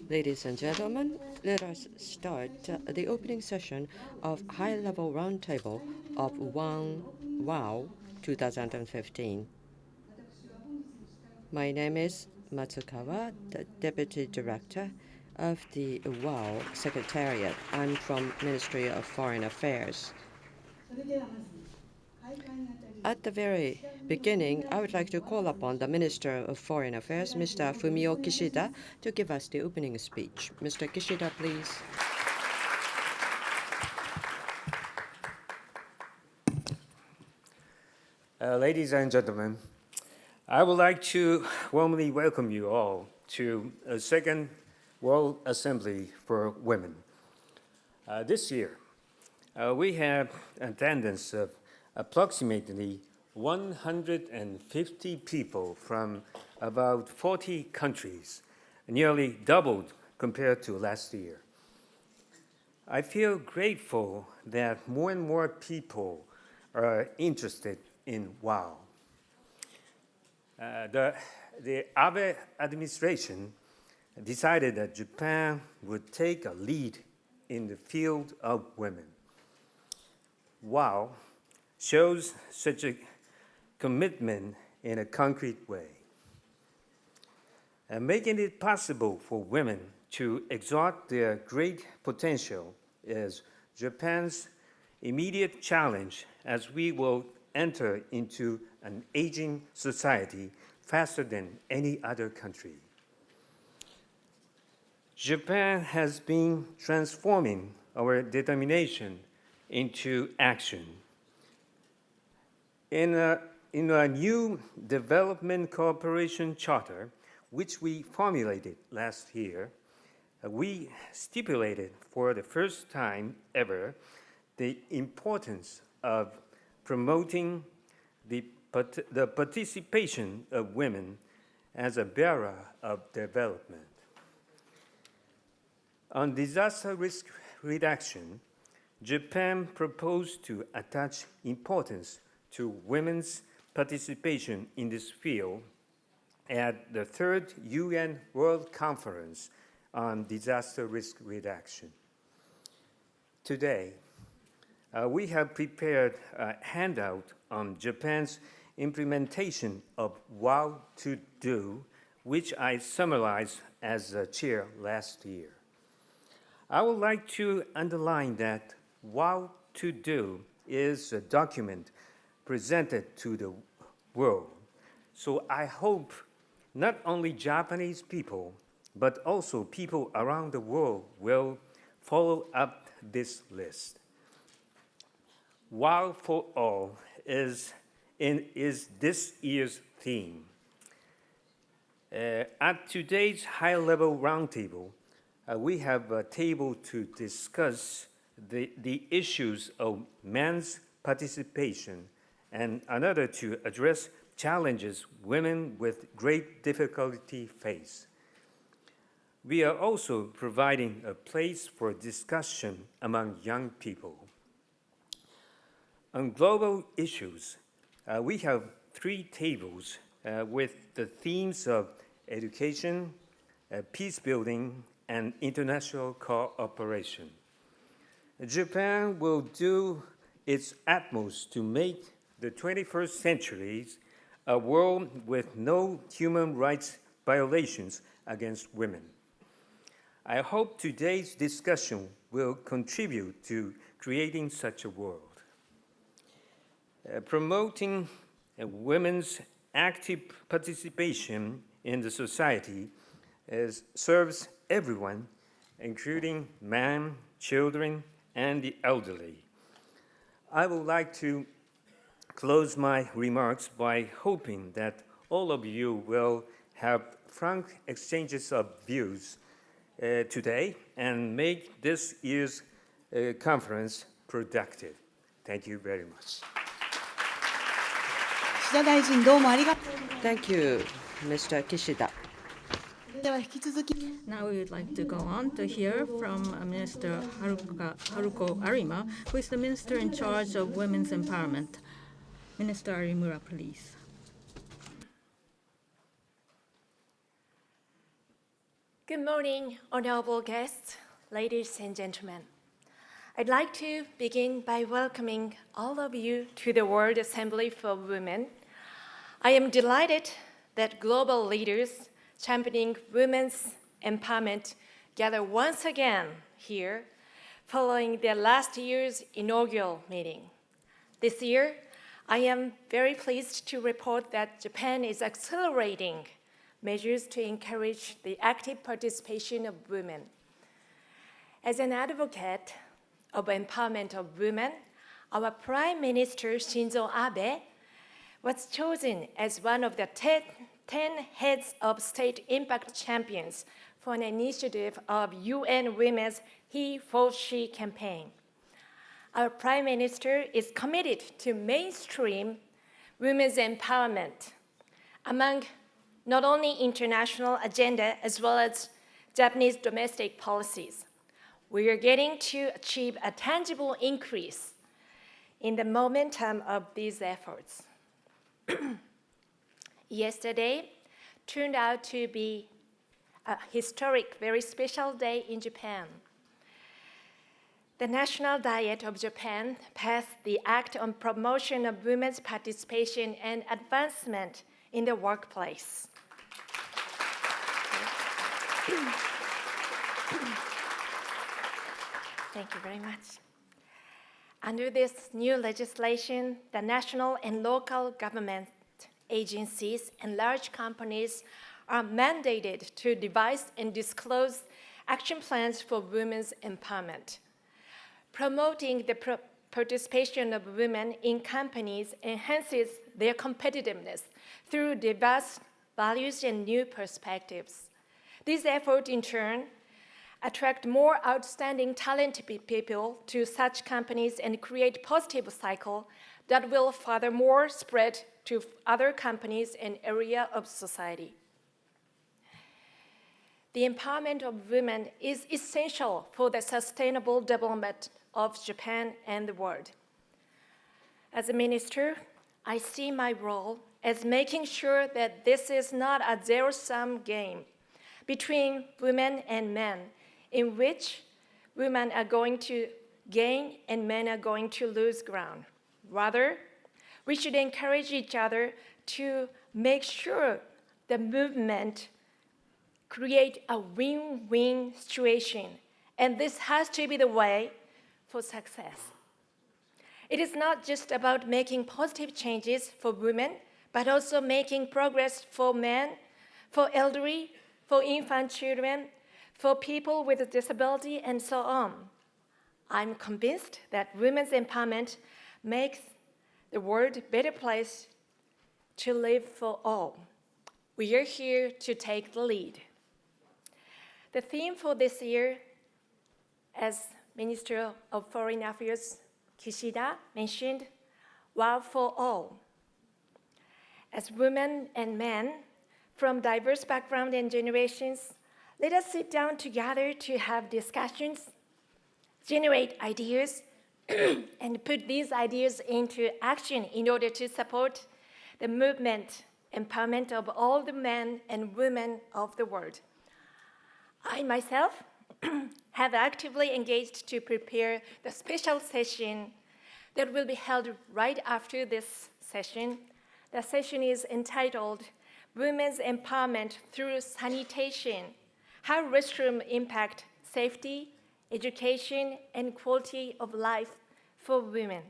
Ladies and gentlemen, let us start the opening session of High-Level Roundtable of WAW 2015. My name is Matsukawa, the Deputy Director of the WAW Secretariat. I'm from Ministry of Foreign Affairs. At the very beginning, I would like to call upon the Minister of Foreign Affairs, Mr. Fumio Kishida, to give us the opening speech. Mr. Kishida, please. Ladies and gentlemen, I would like to warmly welcome you all to a second World Assembly for Women. This year, we have attendance of approximately 150 people from about 40 countries, nearly doubled compared to last year. I feel grateful that more and more people are interested in WAW. The Abe Administration decided that Japan would take a lead in the field of women. WAW shows such a commitment in a concrete way. And making it possible for women to exert their great potential is Japan's immediate challenge as we will enter into an aging society faster than any other country. Japan has been transforming our determination into action. In a new development cooperation charter, which we formulated last year, we stipulated for the first time ever the importance of promoting the participation of women as a bearer of development. On disaster risk reduction, Japan proposed to attach importance to women's participation in this field at the third UN World Conference on Disaster Risk Reduction. Today, we have prepared a handout on Japan's implementation of WAW to do, which I summarized as chair last year. I would like to underline that WAW to do is a document presented to the world. So I hope not only Japanese people, but also people around the world will follow up this list. WAW for all is this year's theme. At today's high-level roundtable, we have a table to discuss the issues of men's participation and another to address challenges women with great difficulty face. We are also providing a place for discussion among young people. On global issues, we have 3 tables with the themes of education, peace building, and international cooperation. Japan will do its utmost to make the 21st century a world with no human rights violations against women. I hope today's discussion will contribute to creating such a world. Promoting women's active participation in the society serves everyone, including men, children, and the elderly. I would like to close my remarks by hoping that all of you will have frank exchanges of views today and make this year's conference productive. Thank you very much. Thank you, Mr. Kishida. Now we would like to go on to hear from Minister Haruko Arima, who is the Minister in charge of Women's Empowerment. Minister Arimura, please. Good morning, honorable guests, ladies and gentlemen. I'd like to begin by welcoming all of you to the World Assembly for Women. I am delighted that global leaders championing women's empowerment gather once again here following their last year's inaugural meeting. This year, I am very pleased to report that Japan is accelerating measures to encourage the active participation of women. As an advocate of empowerment of women, our Prime Minister Shinzo Abe was chosen as one of the 10 heads of state impact champions for an initiative of UN Women's He for She campaign. Our Prime Minister is committed to mainstream women's empowerment among not only international agenda as well as Japanese domestic policies. We are getting to achieve a tangible increase in the momentum of these efforts. Yesterday turned out to be a historic, very special day in Japan. The National Diet of Japan passed the Act on Promotion of Women's Participation and Advancement in the Workplace. Thank you very much. Under this new legislation, the national and local government agencies and large companies are mandated to devise and disclose action plans for women's empowerment. Promoting the participation of women in companies enhances their competitiveness through diverse values and new perspectives. These efforts, in turn, attract more outstanding talented people to such companies and create positive cycle that will furthermore spread to other companies and areas of society. The empowerment of women is essential for the sustainable development of Japan and the world. As a minister, I see my role as making sure that this is not a zero-sum game between women and men, in which women are going to gain and men are going to lose ground. Rather, we should encourage each other to make sure the movement create a win-win situation, and this has to be the way for success. It is not just about making positive changes for women, but also making progress for men, for elderly, for infant children, for people with a disability, and so on. I'm convinced that women's empowerment makes the world a better place to live for all. We are here to take the lead. The theme for this year, as Minister of Foreign Affairs Kishida mentioned, WAW for all. As women and men from diverse backgrounds and generations, let us sit down together to have discussions, generate ideas, and put these ideas into action in order to support the movement, empowerment of all the men and women of the world. I myself have actively engaged to prepare the special session that will be held right after this session. The session is entitled Women's Empowerment Through Sanitation: How Restrooms Impact Safety, Education, and Quality of Life for Women.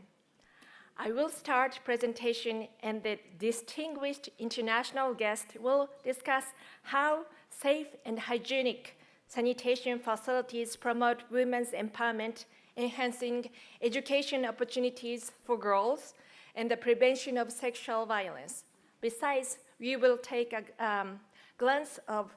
I will start presentation, and the distinguished international guest will discuss how safe and hygienic sanitation facilities promote women's empowerment, enhancing education opportunities for girls, and the prevention of sexual violence. Besides, we will take a glance of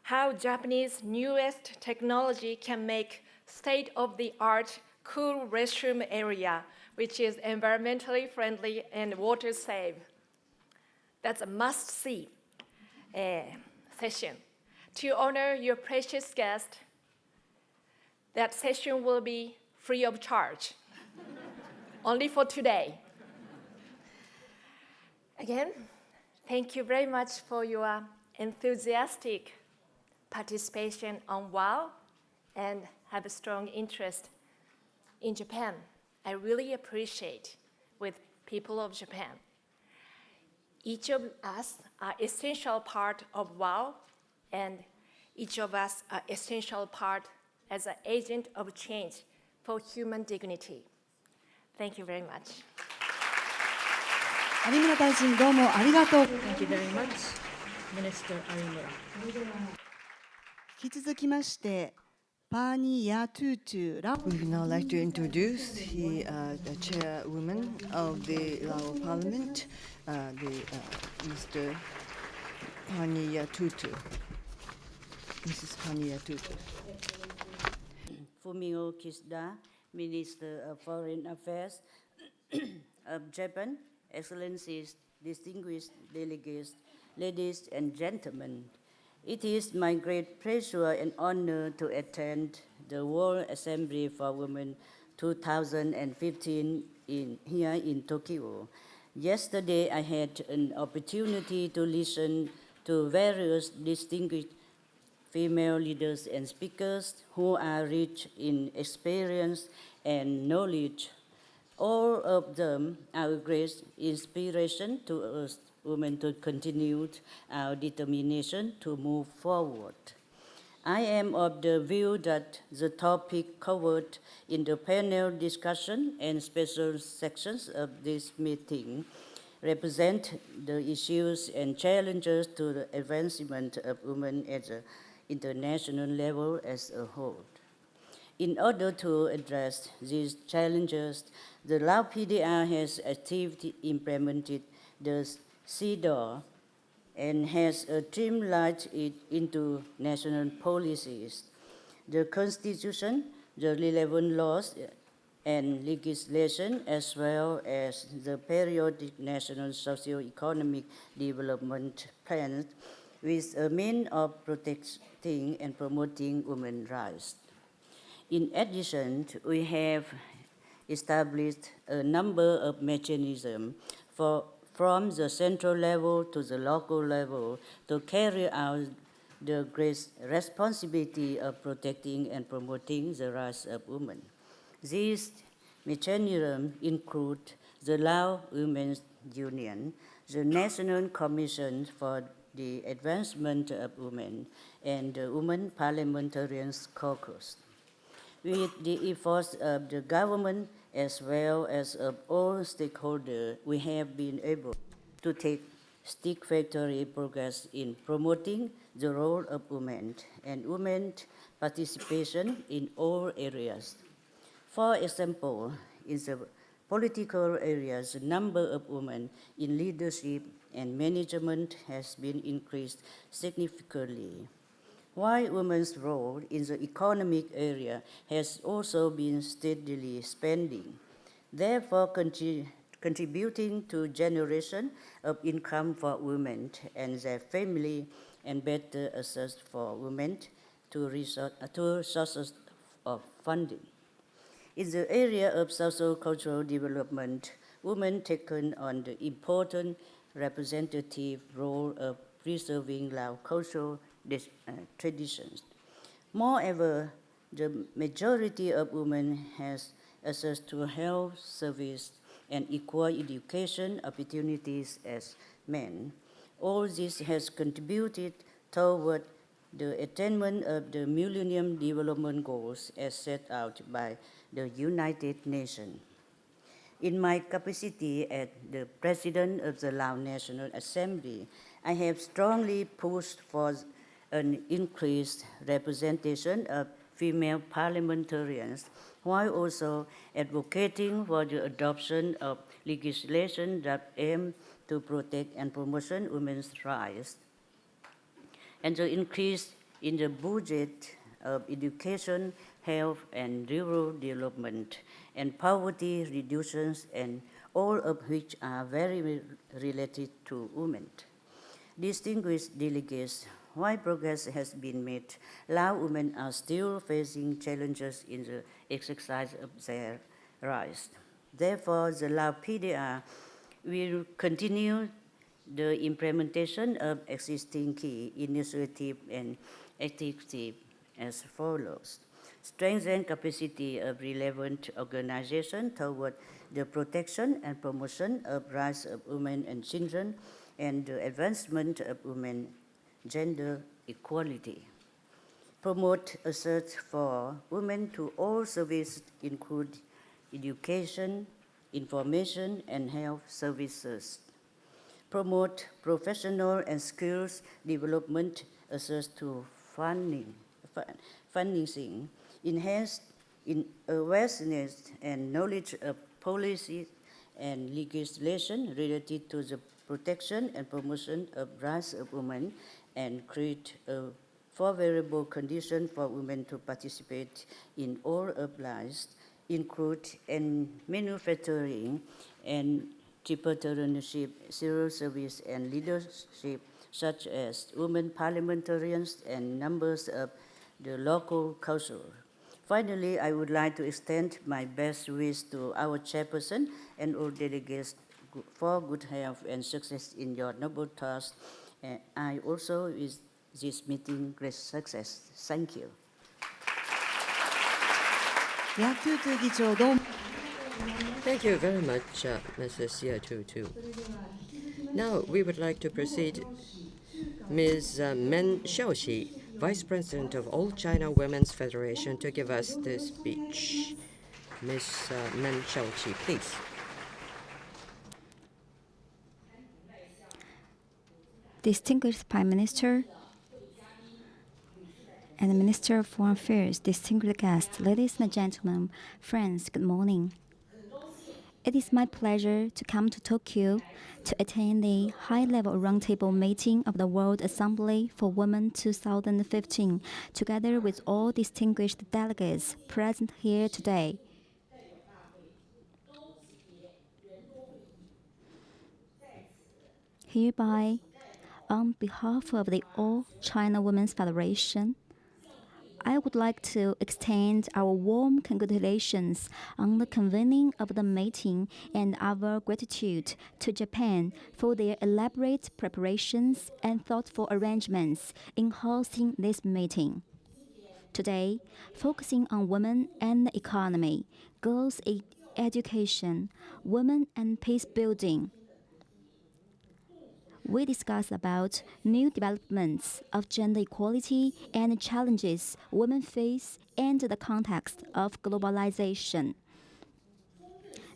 how Japanese newest technology can make state-of-the-art cool restroom area, which is environmentally friendly and water safe. That's a must-see session. To honor your precious guest, that session will be free of charge, only for today. Again, thank you very much for your enthusiastic participation on WAW and have a strong interest in Japan. I really appreciate with people of Japan. Each of us are essential part of WAW, and each of us are essential part as an agent of change for human dignity. Thank you very much. 有村大臣どうもありがとう。 Thank you very much, Minister Arimura. 引き続きまして、パーニーヤトゥートゥラ。 We would now like to introduce the chairwoman of the Lao Parliament, Mr. Paniya Tutu. Mrs. Paniya Tutu. Fumio Kishida, Minister of Foreign Affairs of Japan, Excellencies, distinguished delegates, ladies and gentlemen. It is my great pleasure and honor to attend the World Assembly for Women 2015 here in Tokyo. Yesterday, I had an opportunity to listen to various distinguished female leaders and speakers who are rich in experience and knowledge. All of them are a great inspiration to us women to continue our determination to move forward. I am of the view that the topic covered in the panel discussion and special sections of this meeting represent the issues and challenges to the advancement of women at the international level as a whole. In order to address these challenges, the Lao PDR has actively implemented the CEDAW and has streamlined it into national policies. The Constitution, the relevant laws and legislation, as well as the periodic national socio-economic development plans, with a means of protecting and promoting women's rights. In addition, we have established a number of mechanisms from the central level to the local level to carry out the great responsibility of protecting and promoting the rights of women. These mechanisms include the Lao Women's Union, the National Commission for the Advancement of Women, and the Women Parliamentarians Caucus. With the efforts of the government as well as of all stakeholders, we have been able to take satisfactory progress in promoting the role of women and women's participation in all areas. For example, in the political areas, the number of women in leadership and management has been increased significantly, while women's role in the economic area has also been steadily expanding, therefore contributing to generation of income for women and their family and better access for women to sources of funding. In the area of social-cultural development, women taken on the important representative role of preserving Lao cultural traditions. Moreover, the majority of women has access to health service and equal education opportunities as men. All this has contributed toward the attainment of the Millennium Development Goals as set out by the United Nations. In my capacity as the President of the Lao National Assembly, I have strongly pushed for an increased representation of female parliamentarians, while also advocating for the adoption of legislation that aim to protect and promote women's rights, and the increase in the budget of education, health, and rural development, and poverty reductions, and all of which are very related to women. Distinguished delegates, while progress has been made, Lao women are still facing challenges in the exercise of their rights. Therefore, the Lao PDR will continue the implementation of existing key initiatives and activities as follows. Strengthen capacity of relevant organizations toward the protection and promotion of rights of women and children and the advancement of women gender equality. Promote a search for women to all services, include education, information, and health services. Promote professional and skills development, access to funding, enhance awareness and knowledge of policies and legislation related to the protection and promotion of rights of women, and create a favorable condition for women to participate in all of lives, include in manufacturing and entrepreneurship, civil service, and leadership, such as women parliamentarians and members of the local council. Finally, I would like to extend my best wishes to our chairperson and all delegates for good health and success in your noble task. And I also wish this meeting great success. Thank you. ヤトゥートゥ議長どうも Thank you very much, Mrs. Yatutu. Now we would like to proceed Ms. Men Xiaoxi, Vice President of All China Women's Federation, to give us the speech. Ms. Men Xiaoxi, please. Distinguished Prime Minister and Minister of Foreign Affairs, distinguished guests, ladies and gentlemen, friends, good morning. It is my pleasure to come to Tokyo to attend the high-level roundtable meeting of the World Assembly for Women 2015, together with all distinguished delegates present here today. Hereby, on behalf of the All China Women's Federation, I would like to extend our warm congratulations on the convening of the meeting and our gratitude to Japan for their elaborate preparations and thoughtful arrangements in hosting this meeting. Today, focusing on women and the economy, girls' education, women and peace building, we discuss about new developments of gender equality and challenges women face and the context of globalization.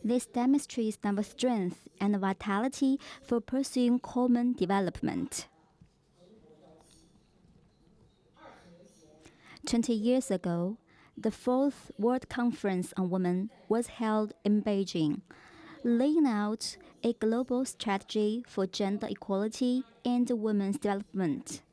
This demonstrates our strength and vitality for pursuing common development. 20 years ago, the 4th World Conference on Women was held in Beijing, laying out a global strategy for gender equality and women's development.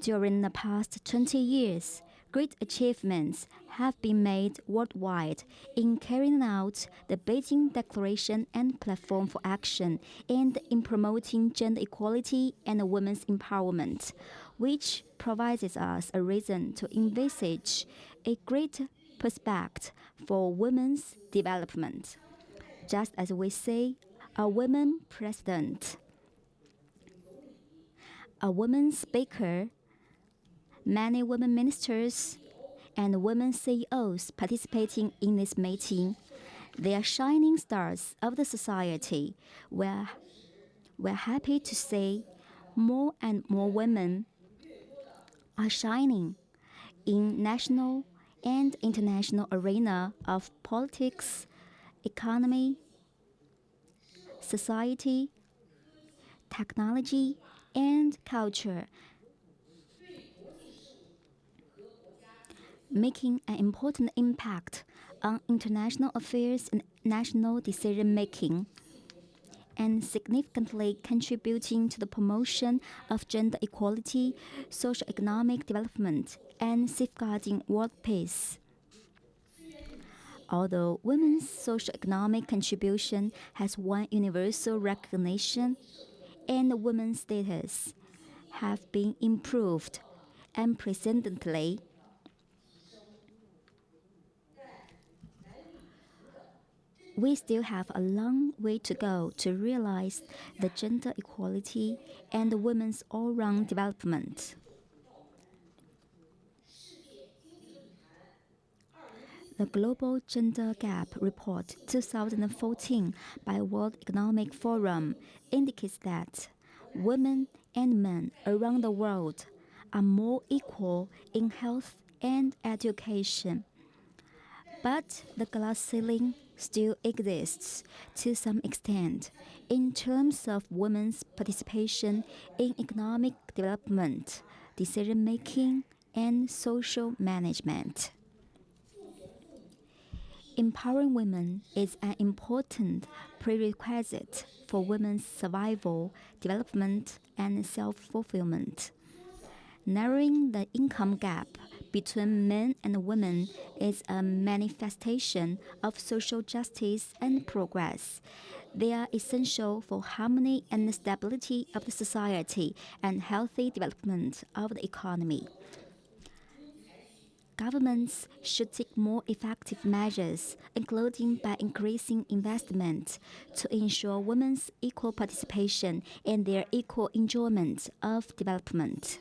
During the past 20 years, great achievements have been made worldwide in carrying out the Beijing Declaration and Platform for Action and in promoting gender equality and women's empowerment, which provides us a reason to envisage a great prospect for women's development. Just as we say, a woman president, a woman speaker, many women ministers, and women CEOs participating in this meeting, they are shining stars of the society. We're happy to say more and more women are shining in national and international arena of politics, economy, society, technology, and culture, making an important impact on international affairs and national decision-making, and significantly contributing to the promotion of gender equality, socio-economic development, and safeguarding world peace. Although women's socio-economic contribution has won universal recognition and women's status have been improved unprecedentedly, we still have a long way to go to realize the gender equality and women's all-round development. The Global Gender Gap Report 2014 by World Economic Forum indicates that women and men around the world are more equal in health and education. But the glass ceiling still exists to some extent in terms of women's participation in economic development, decision-making, and social management. Empowering women is an important prerequisite for women's survival, development, and self-fulfillment. Narrowing the income gap between men and women is a manifestation of social justice and progress. They are essential for harmony and stability of the society and healthy development of the economy. Governments should take more effective measures, including by increasing investment, to ensure women's equal participation and their equal enjoyment of development.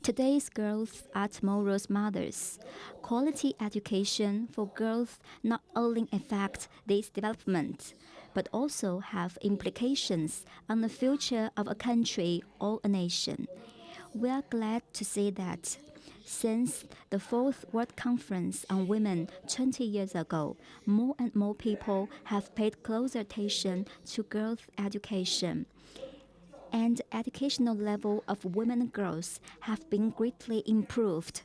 Today's girls are tomorrow's mothers. Quality education for girls not only affects this development, but also have implications on the future of a country or a nation. We are glad to see that since the 4th World Conference on Women 20 years ago, more and more people have paid closer attention to girls' education. And the educational level of women and girls have been greatly improved.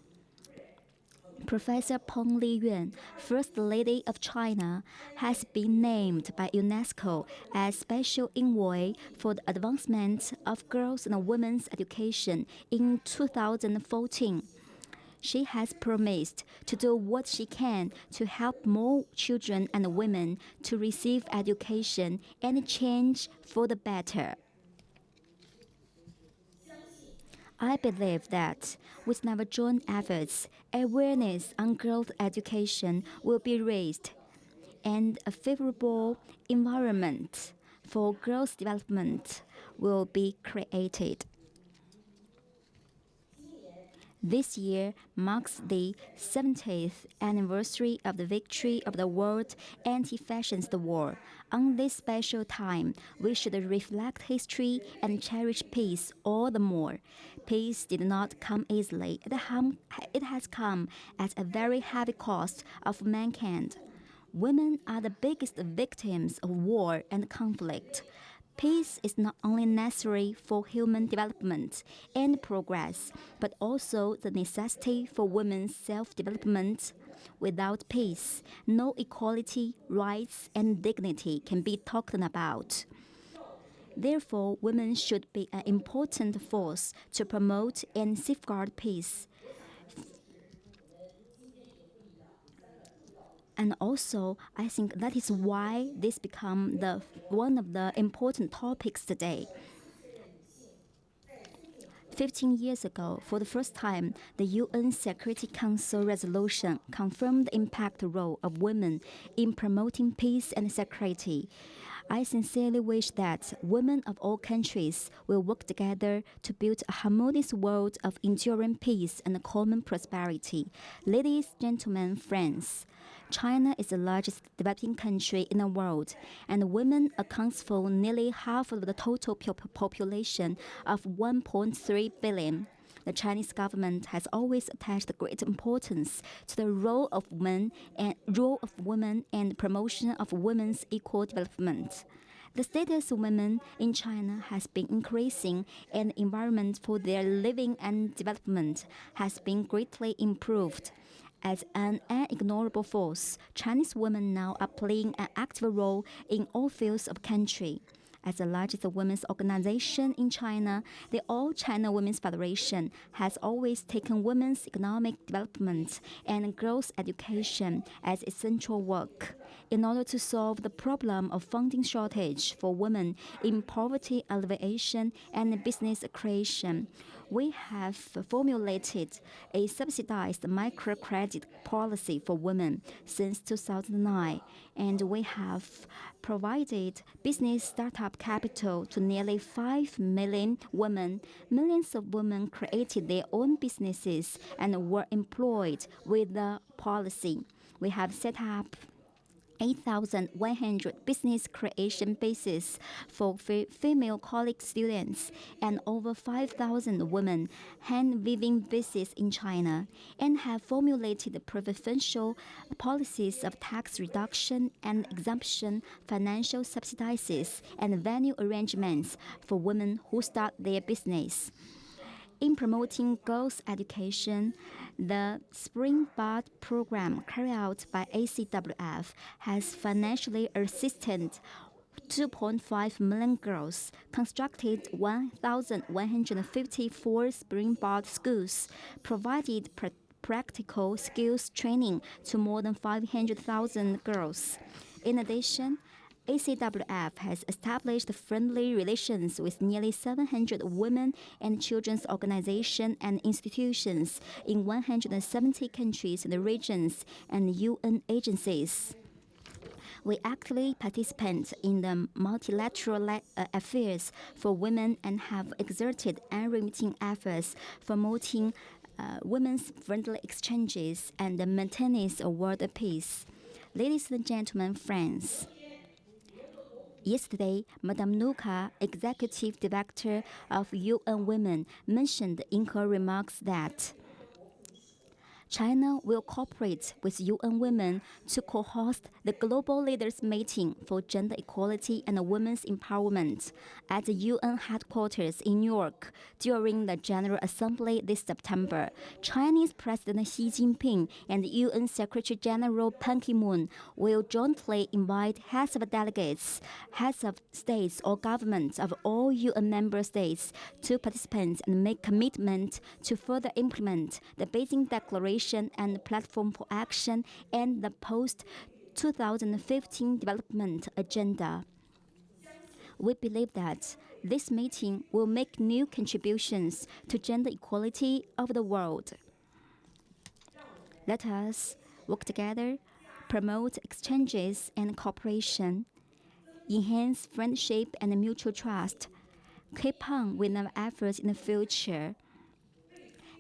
Professor Peng Liyuan, First Lady of China, has been named by UNESCO as Special Envoy for the advancement of girls and women's education in 2014. She has promised to do what she can to help more children and women to receive education and change for the better. I believe that with our joint efforts, awareness on girls' education will be raised and a favorable environment for girls' development will be created. This year marks the 70th anniversary of the victory of the World Anti-Fascist War. On this special time, we should reflect history and cherish peace all the more. Peace did not come easily. It has come at a very heavy cost of mankind. Women are the biggest victims of war and conflict. Peace is not only necessary for human development and progress, but also the necessity for women's self-development. Without peace, no equality, rights, and dignity can be talked about. Therefore, women should be an important force to promote and safeguard peace. And also, I think that is why this become one of the important topics today. 15 years ago, for the first time, the UN Security Council resolution confirmed the impact role of women in promoting peace and security. I sincerely wish that women of all countries will work together to build a harmonious world of enduring peace and common prosperity. Ladies, gentlemen, friends, China is the largest developing country in the world, and women accounts for nearly half of the total population of 1.3 billion. The Chinese government has always attached great importance to the role of women and promotion of women's equal development. The status of women in China has been increasing, and the environment for their living and development has been greatly improved. As an unignorable force, Chinese women now are playing an active role in all fields of country. As the largest women's organization in China, the All China Women's Federation has always taken women's economic development and girls' education as essential work. In order to solve the problem of funding shortage for women in poverty alleviation and business creation, we have formulated a subsidized microcredit policy for women since 2009, and we have provided business startup capital to nearly 5 million women. Millions of women created their own businesses and were employed with the policy. We have set up 8,100 business creation bases for female college students and over 5,000 women hand-weaving bases in China, and have formulated preferential policies of tax reduction and exemption, financial subsidies, and venue arrangements for women who start their business. In promoting girls' education, the Springboard program carried out by ACWF has financially assisted 2.5 million girls, constructed 1,154 Springboard schools, provided practical skills training to more than 500,000 girls. In addition, ACWF has established friendly relations with nearly 700 women and children's organizations and institutions in 170 countries and regions and UN agencies. We actively participate in the multilateral affairs for women and have exerted unremitting efforts promoting women's friendly exchanges and the maintenance of world peace. Ladies and gentlemen, friends, yesterday, Madame Nuka, Executive Director of UN Women, mentioned in her remarks that China will cooperate with UN Women to co-host the Global Leaders Meeting for Gender Equality and Women's Empowerment at the UN headquarters in New York during the General Assembly this September. Chinese President Xi Jinping and UN Secretary General Ban Ki-moon will jointly invite heads of delegates, heads of states or governments of all UN member states to participate and make commitment to further implement the Beijing Declaration and Platform for Action and the post-2015 development agenda. We believe that this meeting will make new contributions to gender equality of the world. Let us work together, promote exchanges and cooperation, enhance friendship and mutual trust, keep on with our efforts in the future,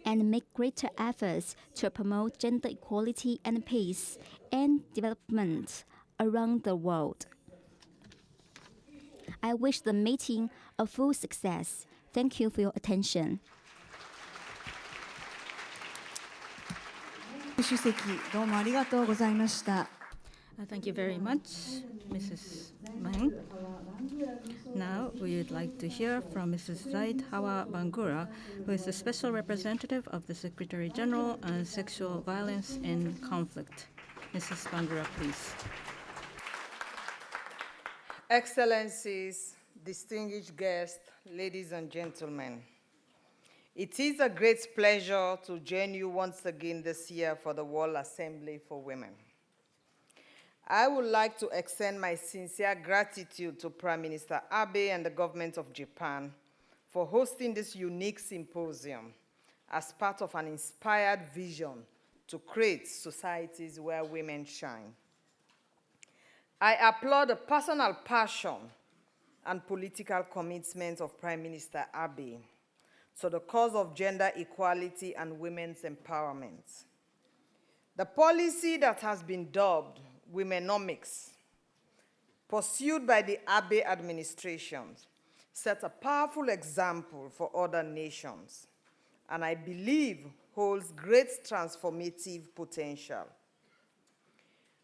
and make greater efforts to promote gender equality and peace and development around the world. I wish the meeting a full success. Thank you for your attention. 主席、どうもありがとうございました。Thank you very much, Mrs. Meng. Now we would like to hear from Mrs. Zaid Hawa Bangura, who is the Special Representative of the Secretary General on Sexual Violence in Conflict. Mrs. Bangura, please. Excellencies, distinguished guests, ladies and gentlemen. It is a great pleasure to join you once again this year for the World Assembly for Women. I would like to extend my sincere gratitude to Prime Minister Abe and the government of Japan for hosting this unique symposium as part of an inspired vision to create societies where women shine. I applaud the personal passion and political commitment of Prime Minister Abe to the cause of gender equality and women's empowerment. The policy that has been dubbed Womenomics, pursued by the Abe administration, set a powerful example for other nations, and I believe holds great transformative potential.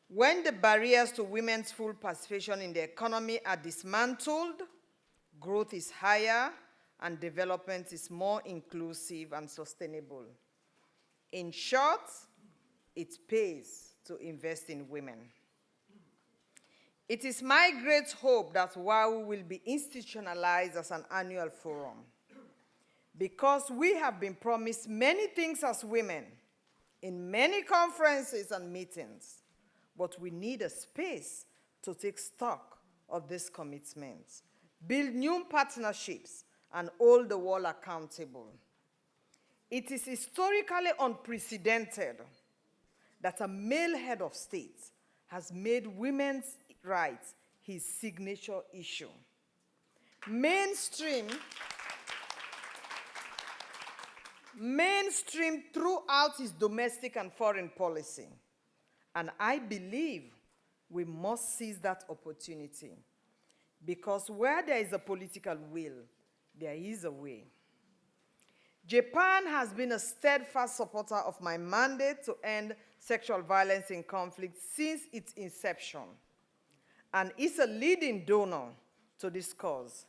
When the barriers to women's full participation in the economy are dismantled, growth is higher and development is more inclusive and sustainable. In short, it pays to invest in women. It is my great hope that WAW will be institutionalized as an annual forum, because we have been promised many things as women in many conferences and meetings, but we need a space to take stock of these commitments, build new partnerships, and hold the world accountable. It is historically unprecedented that a male head of state has made women's rights his signature issue. Mainstream throughout his domestic and foreign policy. And I believe we must seize that opportunity, because where there is a political will, there is a way. Japan has been a steadfast supporter of my mandate to end sexual violence in conflict since its inception, and is a leading donor to this cause.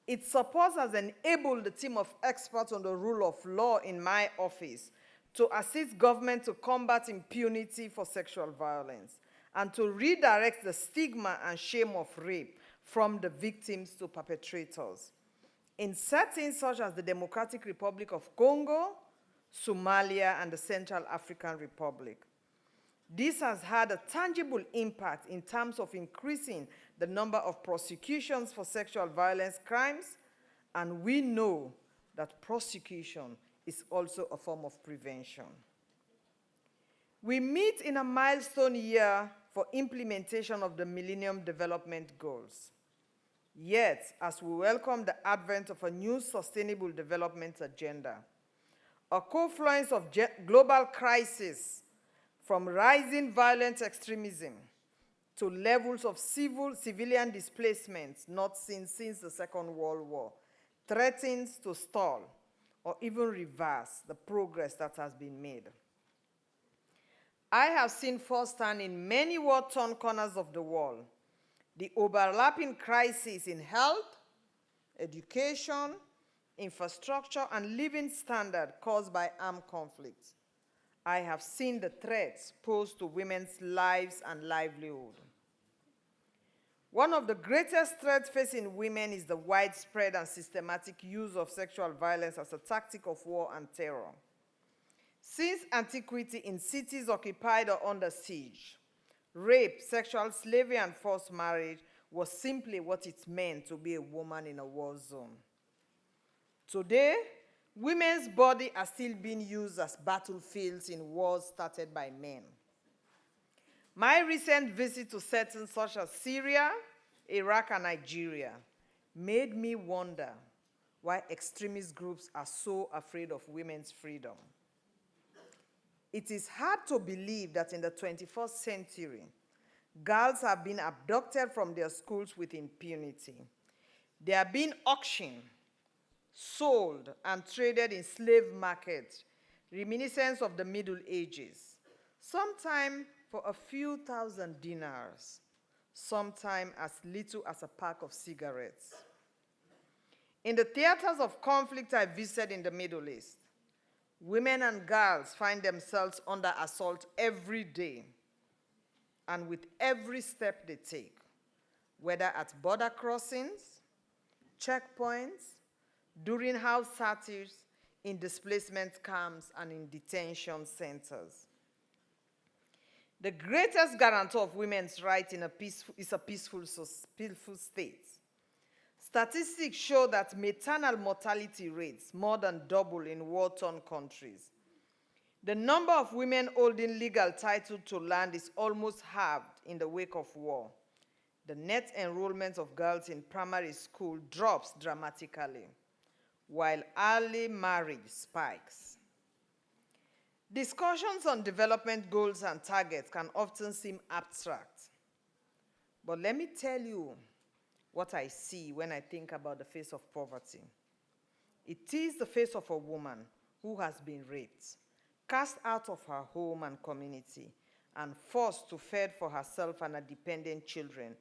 Its support has enabled the team of experts on the rule of law in my office to assist government to combat impunity for sexual violence and to redirect the stigma and shame of rape from the victims to perpetrators in settings such as the Democratic Republic of Congo, Somalia, and the Central African Republic. This has had a tangible impact in terms of increasing the number of prosecutions for sexual violence crimes, and we know that prosecution is also a form of prevention. We meet in a milestone year for implementation of the Millennium Development Goals. Yet, as we welcome the advent of a new sustainable development agenda, a confluence of global crises, from rising violent extremism to levels of civilian displacements not seen since the Second World War, threatens to stall or even reverse the progress that has been made. I have seen firsthand in many war-torn corners of the world the overlapping crises in health, education, infrastructure, and living standard caused by armed conflicts. I have seen the threats posed to women's lives and livelihood. One of the greatest threats facing women is the widespread and systematic use of sexual violence as a tactic of war and terror. Since antiquity, in cities occupied or under siege, rape, sexual slavery, and forced marriage was simply what it meant to be a woman in a war zone. Today, women's bodies are still being used as battlefields in wars started by men. My recent visit to settings such as Syria, Iraq, and Nigeria made me wonder why extremist groups are so afraid of women's freedom. It is hard to believe that in the 21st century, girls have been abducted from their schools with impunity. They are being auctioned, sold, and traded in slave markets, reminiscent of the Middle Ages, sometimes for a few thousand dinars, sometimes as little as a pack of cigarettes. In the theaters of conflict I visited in the Middle East, women and girls find themselves under assault every day, and with every step they take, whether at border crossings, checkpoints, during house searches, in displacement camps, and in detention centers. The greatest guarantor of women's rights is a peaceful state. Statistics show that maternal mortality rates more than double in war-torn countries. The number of women holding legal title to land is almost halved in the wake of war. The net enrollment of girls in primary school drops dramatically, while early marriage spikes. Discussions on development goals and targets can often seem abstract. But let me tell you what I see when I think about the face of poverty. It is the face of a woman who has been raped, cast out of her home and community, and forced to fend for herself and her dependent children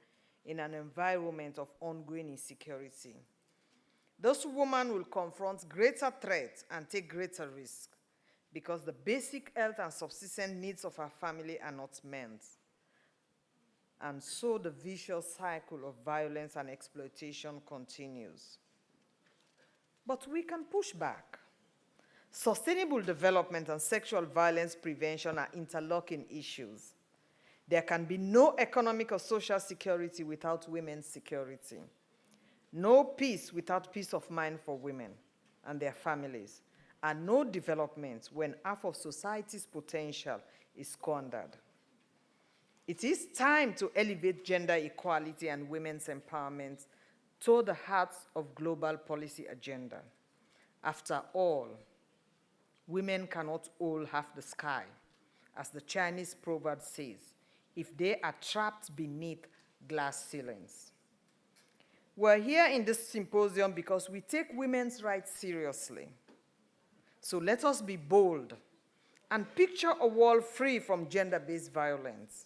in an environment of ongoing insecurity. This woman will confront greater threats and take greater risks because the basic health and subsistence needs of her family are not met. And so the vicious cycle of violence and exploitation continues. But we can push back. Sustainable development and sexual violence prevention are interlocking issues. There can be no economic or social security without women's security. No peace without peace of mind for women and their families. and no development when half of society's potential is squandered. It is time to elevate gender equality and women's empowerment to the heart of global policy agenda. After all, women cannot all have the sky, as the Chinese proverb says, if they are trapped beneath glass ceilings. We're here in this symposium because we take women's rights seriously. So let us be bold and picture a world free from gender-based violence.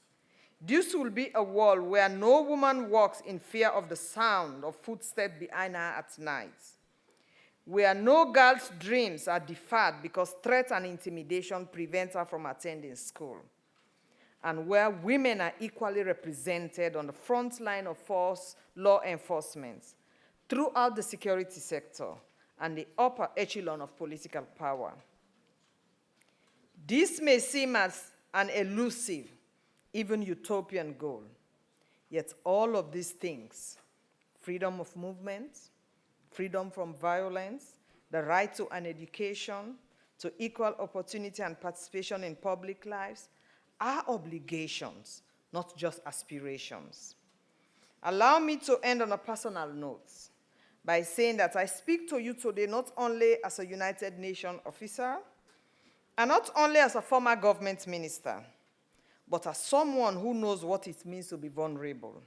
This will be a world where no woman walks in fear of the sound of footsteps behind her at night, where no girl's dreams are deferred because threat and intimidation prevent her from attending school, and where women are equally represented on the front line of force law enforcement, throughout the security sector, and the upper echelon of political power. This may seem as an elusive, even utopian goal, yet all of these things, freedom of movement, freedom from violence, the right to an education, to equal opportunity and participation in public lives, are obligations, not just aspirations. Allow me to end on a personal note by saying that I speak to you today not only as a United Nations officer, and not only as a former government minister, but as someone who knows what it means to be vulnerable,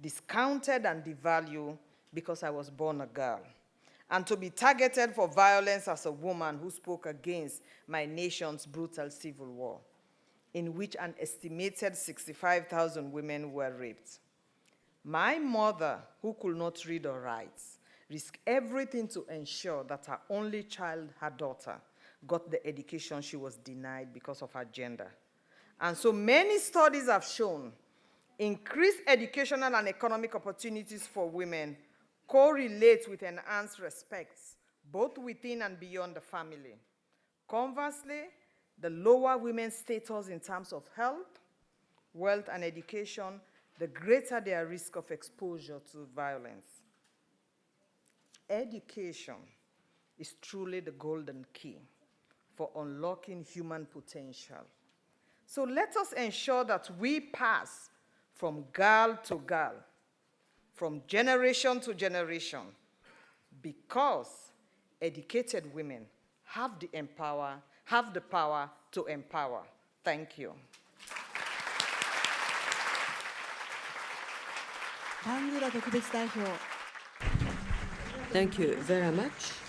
discounted and devalued because I was born a girl, and to be targeted for violence as a woman who spoke against my nation's brutal civil war, in which an estimated 65,000 women were raped. My mother, who could not read or write, risked everything to ensure that her only child, her daughter, got the education she was denied because of her gender. And so many studies have shown increased educational and economic opportunities for women correlate with enhanced respect, both within and beyond the family. Conversely, the lower women's status in terms of health, wealth, and education, the greater their risk of exposure to violence. Education is truly the golden key for unlocking human potential. So let us ensure that we pass from girl to girl, from generation to generation, because educated women have the power to empower. Thank you. Bangura 特別代表 Thank you very much.